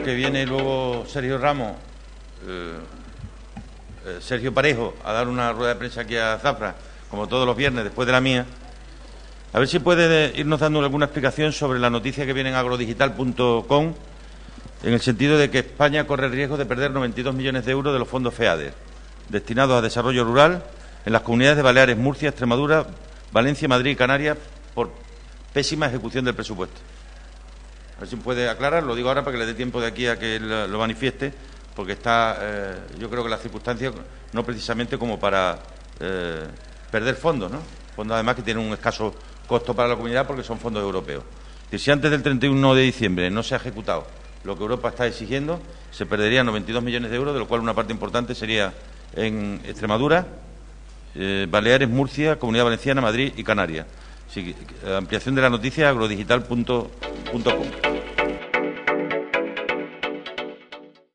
Que viene luego Sergio Ramos, Sergio Parejo, a dar una rueda de prensa aquí a Zafra, como todos los viernes, después de la mía. A ver si puede irnos dando alguna explicación sobre la noticia que viene en agrodigital.com, en el sentido de que España corre el riesgo de perder 92 millones de euros de los fondos FEADER, destinados a desarrollo rural en las comunidades de Baleares, Murcia, Extremadura, Valencia, Madrid y Canarias, por pésima ejecución del presupuesto. A ver si puede aclarar, lo digo ahora para que le dé tiempo de aquí a que él lo manifieste, porque está, yo creo que las circunstancias no precisamente como para perder fondos, ¿no? Fondos además que tienen un escaso costo para la comunidad porque son fondos europeos. Y si antes del 31 de diciembre no se ha ejecutado lo que Europa está exigiendo, se perderían 92 millones de euros, de lo cual una parte importante sería en Extremadura, Baleares, Murcia, Comunidad Valenciana, Madrid y Canarias. Ampliación de la noticia agrodigital.com.